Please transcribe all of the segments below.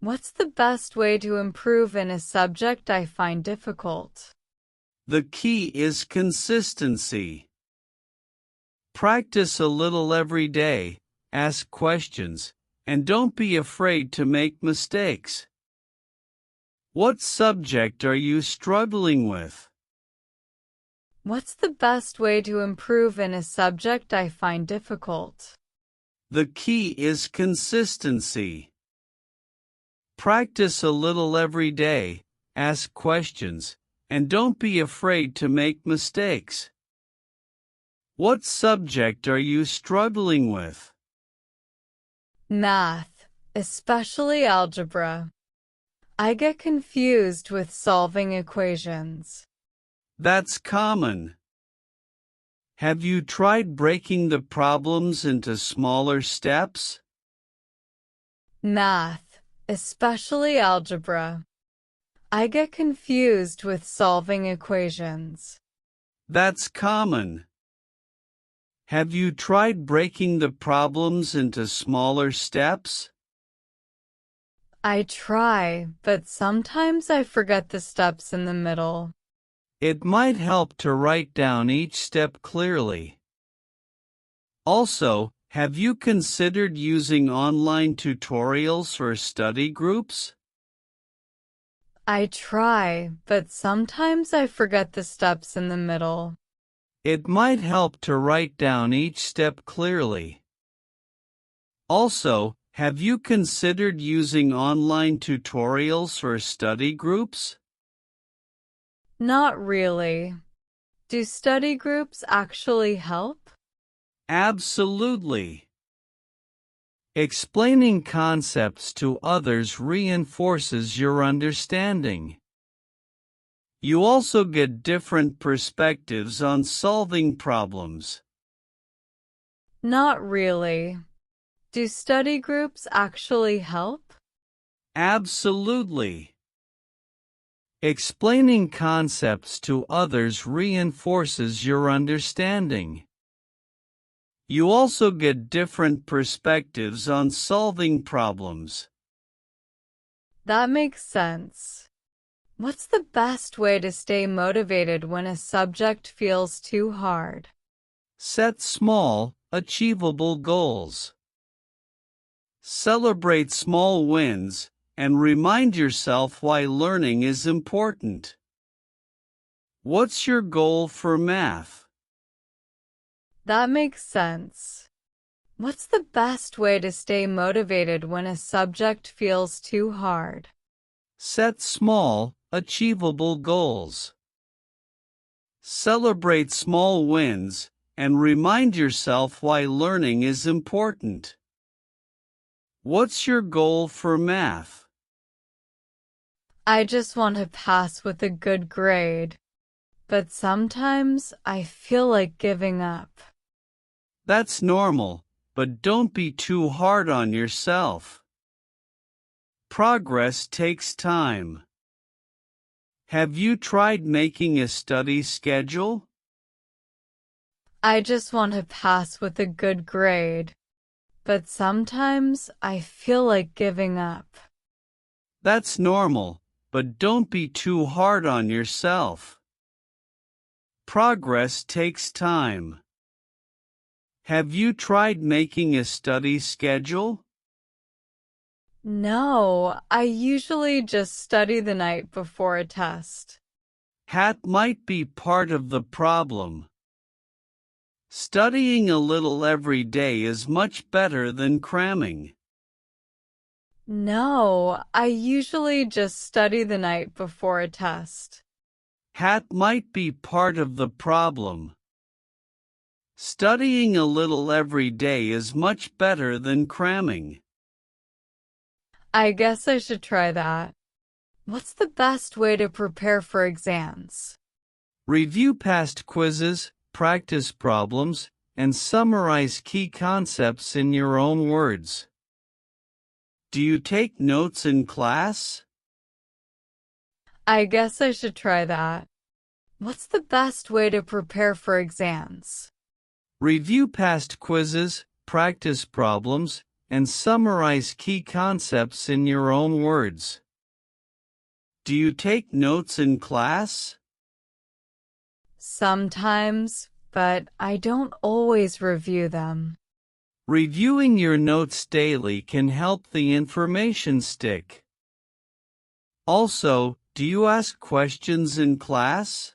What's the best way to improve in a subject I find difficult? The key is consistency. Practice a little every day, ask questions, and don't be afraid to make mistakes. What subject are you struggling with? What's the best way to improve in a subject I find difficult? The key is consistency. Practice a little every day, ask questions, and don't be afraid to make mistakes. What subject are you struggling with? Math, especially algebra. I get confused with solving equations. That's common. Have you tried breaking the problems into smaller steps? Math, especially algebra. I get confused with solving equations. That's common. Have you tried breaking the problems into smaller steps? I try, but sometimes I forget the steps in the middle. It might help to write down each step clearly. Also, have you considered using online tutorials or study groups? I try, but sometimes I forget the steps in the middle. It might help to write down each step clearly. Also, have you considered using online tutorials or study groups? Not really. Do study groups actually help? Absolutely. Explaining concepts to others reinforces your understanding. You also get different perspectives on solving problems. Not really. Do study groups actually help? Absolutely. Explaining concepts to others reinforces your understanding. You also get different perspectives on solving problems. That makes sense. What's the best way to stay motivated when a subject feels too hard? Set small, achievable goals. Celebrate small wins, and remind yourself why learning is important. What's your goal for math? That makes sense. What's the best way to stay motivated when a subject feels too hard? Set small, achievable goals. Celebrate small wins, and remind yourself why learning is important. What's your goal for math? I just want to pass with a good grade, but sometimes I feel like giving up. That's normal, but don't be too hard on yourself. Progress takes time. Have you tried making a study schedule? I just want to pass with a good grade, but sometimes I feel like giving up. That's normal, but don't be too hard on yourself. Progress takes time. Have you tried making a study schedule? No, I usually just study the night before a test. That might be part of the problem. Studying a little every day is much better than cramming. No, I usually just study the night before a test. That might be part of the problem. Studying a little every day is much better than cramming. I guess I should try that. What's the best way to prepare for exams? Review past quizzes, practice problems, and summarize key concepts in your own words. Do you take notes in class? I guess I should try that. What's the best way to prepare for exams? Review past quizzes, practice problems, and summarize key concepts in your own words. Do you take notes in class? Sometimes, but I don't always review them. Reviewing your notes daily can help the information stick. Also, do you ask questions in class?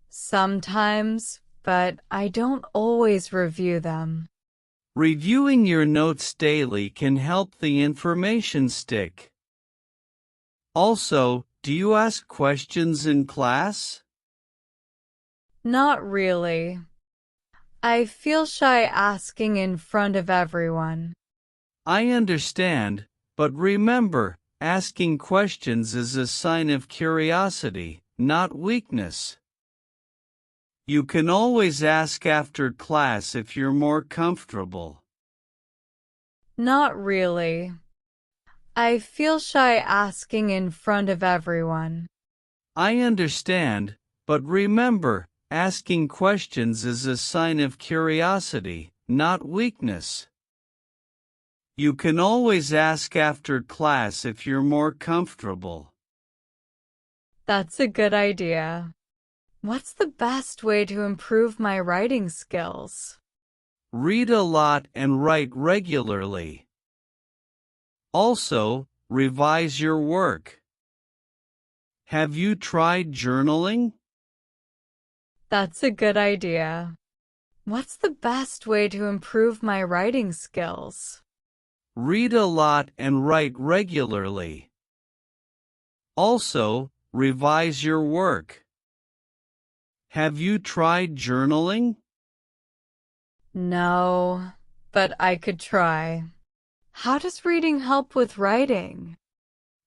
Sometimes, but I don't always review them. Reviewing your notes daily can help the information stick. Also, do you ask questions in class? Not really. I feel shy asking in front of everyone. I understand, but remember, asking questions is a sign of curiosity, not weakness. You can always ask after class if you're more comfortable. Not really. I feel shy asking in front of everyone. I understand, but remember, asking questions is a sign of curiosity, not weakness. You can always ask after class if you're more comfortable. That's a good idea. What's the best way to improve my writing skills? Read a lot and write regularly. Also, revise your work. Have you tried journaling? That's a good idea. What's the best way to improve my writing skills? Read a lot and write regularly. Also, revise your work. Have you tried journaling? No, but I could try. How does reading help with writing?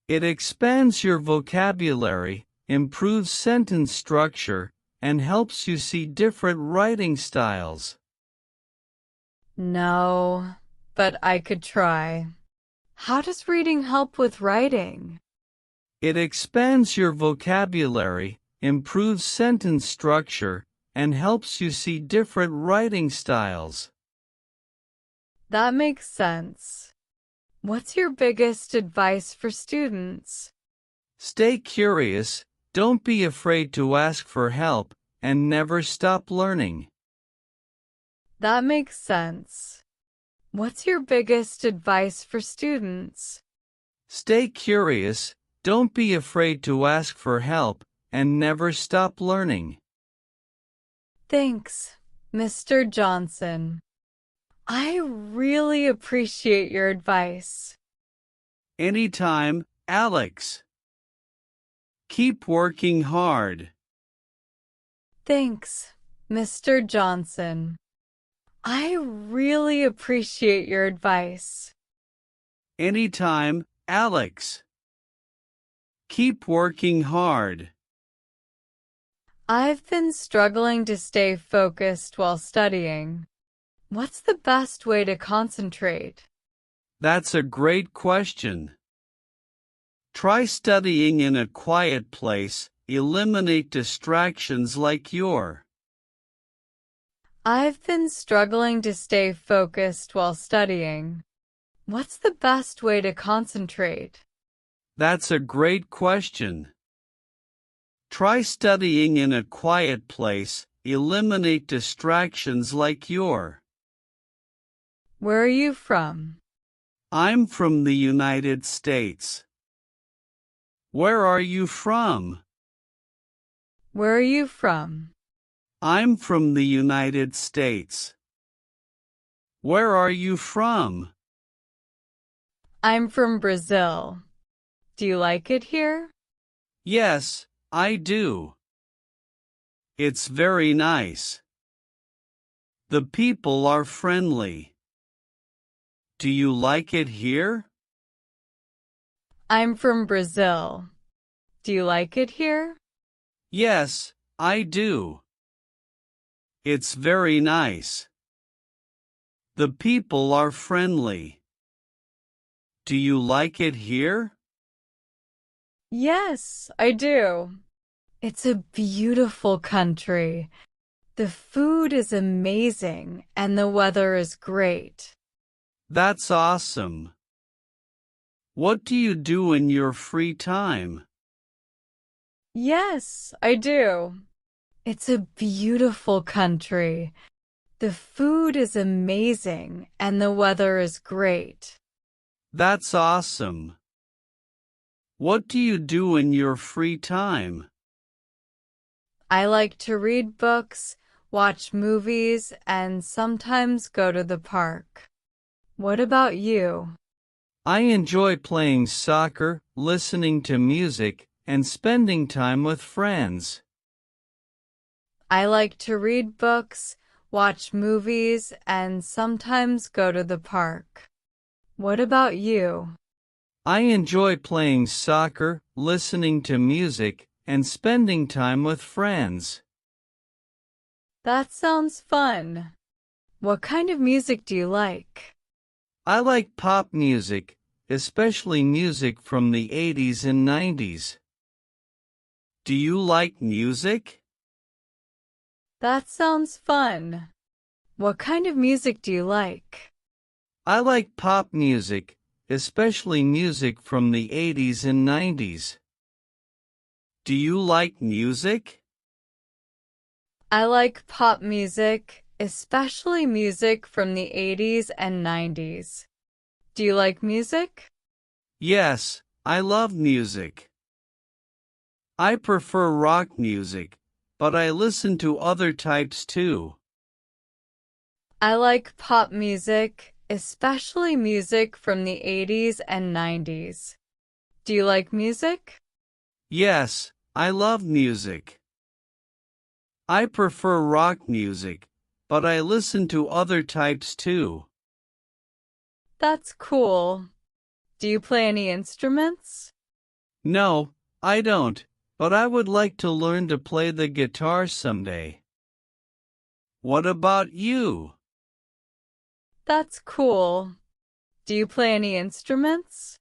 It expands your vocabulary, improves sentence structure, and helps you see different writing styles. No, but I could try. How does reading help with writing? It expands your vocabulary, improves sentence structure, and helps you see different writing styles. That makes sense. What's your biggest advice for students? Stay curious, don't be afraid to ask for help, and never stop learning. That makes sense. What's your biggest advice for students? Stay curious, don't be afraid to ask for help, and never stop learning. Thanks, Mr. Johnson. I really appreciate your advice. Anytime, Alex. Keep working hard. Thanks, Mr. Johnson. I really appreciate your advice. Anytime, Alex. Keep working hard. I've been struggling to stay focused while studying. What's the best way to concentrate? That's a great question. Try studying in a quiet place, eliminate distractions like your. I've been struggling to stay focused while studying. What's the best way to concentrate? That's a great question. Try studying in a quiet place, eliminate distractions like your. Where are you from? I'm from the United States. Where are you from? Where are you from? I'm from the United States. Where are you from? I'm from Brazil. Do you like it here? Yes, I do. It's very nice. The people are friendly. Do you like it here? I'm from Brazil. Do you like it here? Yes, I do. It's very nice. The people are friendly. Do you like it here? Yes, I do. It's a beautiful country. The food is amazing and the weather is great. That's awesome. What do you do in your free time? Yes, I do. It's a beautiful country. The food is amazing and the weather is great. That's awesome. What do you do in your free time? I like to read books, watch movies, and sometimes go to the park. What about you? I enjoy playing soccer, listening to music, and spending time with friends. I like to read books, watch movies, and sometimes go to the park. What about you? I enjoy playing soccer, listening to music, and spending time with friends. That sounds fun. What kind of music do you like? I like pop music, especially music from the 80s and 90s. Do you like music? That sounds fun. What kind of music do you like? I like pop music, especially music from the 80s and 90s. Do you like music? I like pop music, especially music from the 80s and 90s. Do you like music? Yes, I love music. I prefer rock music, but I listen to other types too. I like pop music, especially music from the 80s and 90s. Do you like music? Yes, I love music. I prefer rock music, but I listen to other types too. That's cool. Do you play any instruments? No, I don't, but I would like to learn to play the guitar someday. What about you? That's cool. Do you play any instruments?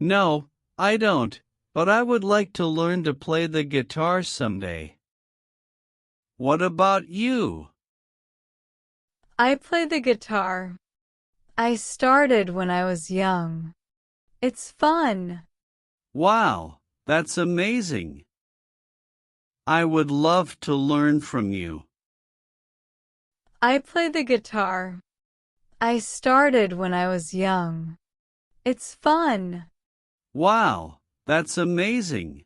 No, I don't, but I would like to learn to play the guitar someday. What about you? I play the guitar. I started when I was young. It's fun. Wow, that's amazing. I would love to learn from you. I play the guitar. I started when I was young. It's fun. Wow, that's amazing.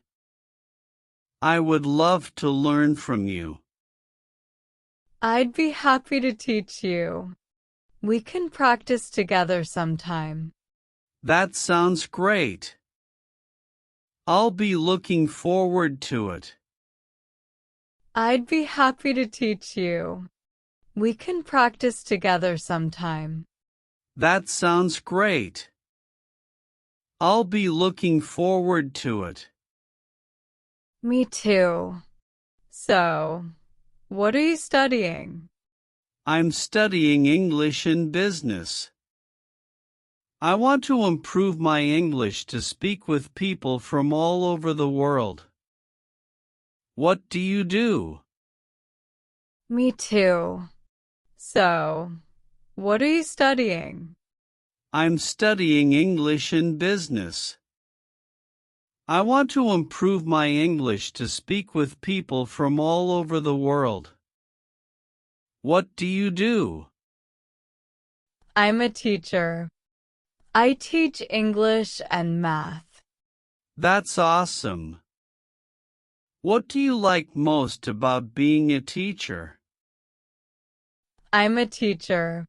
I would love to learn from you. I'd be happy to teach you. We can practice together sometime. That sounds great. I'll be looking forward to it. I'd be happy to teach you. We can practice together sometime. That sounds great. I'll be looking forward to it. Me too. So, what are you studying? I'm studying English and business. I want to improve my English to speak with people from all over the world. What do you do? Me too. So, what are you studying? I'm studying English and business. I want to improve my English to speak with people from all over the world. What do you do? I'm a teacher. I teach English and math. That's awesome. What do you like most about being a teacher? I'm a teacher.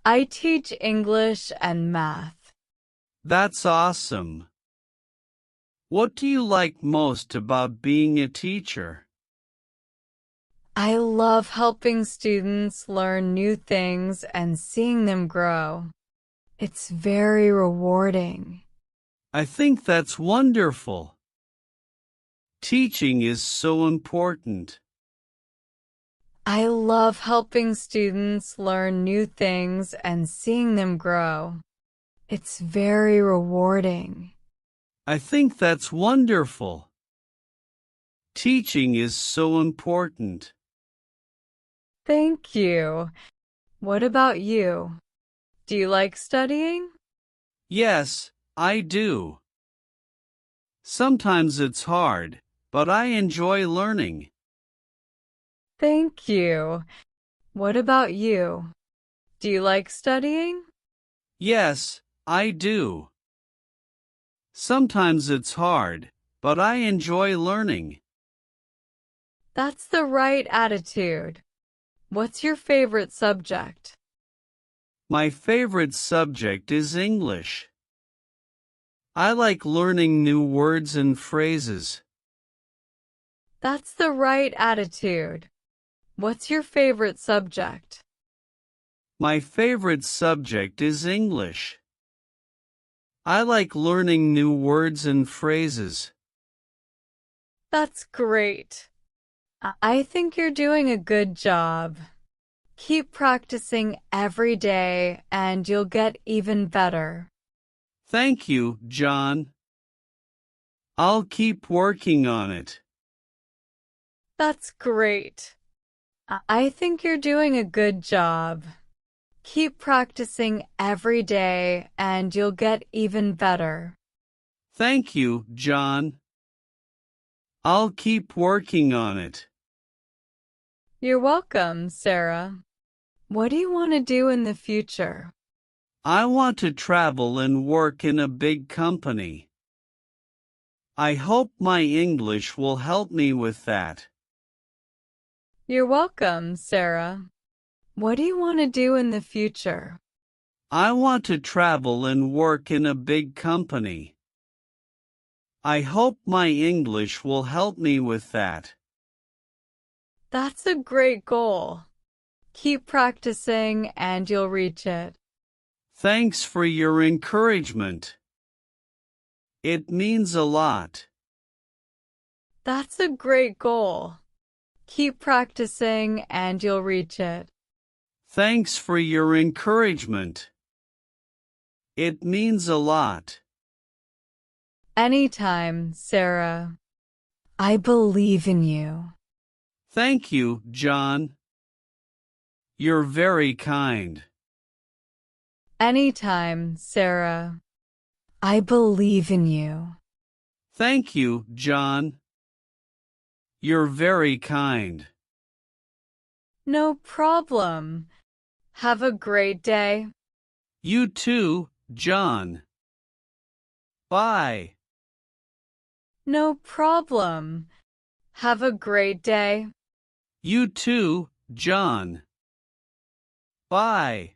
I teach English and math. That's awesome. What do you like most about being a teacher? I love helping students learn new things and seeing them grow. It's very rewarding. I think that's wonderful. Teaching is so important. I love helping students learn new things and seeing them grow. It's very rewarding. I think that's wonderful. Teaching is so important. Thank you. What about you? Do you like studying? Yes, I do. Sometimes it's hard, but I enjoy learning. Thank you. What about you? Do you like studying? Yes, I do. Sometimes it's hard, but I enjoy learning. That's the right attitude. What's your favorite subject? My favorite subject is English. I like learning new words and phrases. That's the right attitude. What's your favorite subject? My favorite subject is English. I like learning new words and phrases. That's great. I think you're doing a good job. Keep practicing every day and you'll get even better. Thank you, John. I'll keep working on it. That's great. I think you're doing a good job. Keep practicing every day and you'll get even better. Thank you, John. I'll keep working on it. You're welcome, Sarah. What do you want to do in the future? I want to travel and work in a big company. I hope my English will help me with that. You're welcome, Sarah. What do you want to do in the future? I want to travel and work in a big company. I hope my English will help me with that. That's a great goal. Keep practicing and you'll reach it. Thanks for your encouragement. It means a lot. That's a great goal. Keep practicing and you'll reach it. Thanks for your encouragement. It means a lot. Anytime, Sarah. I believe in you. Thank you, John. You're very kind. Anytime, Sarah. I believe in you. Thank you, John. You're very kind. No problem. Have a great day. You too, John. Bye. No problem. Have a great day. You too, John. Bye.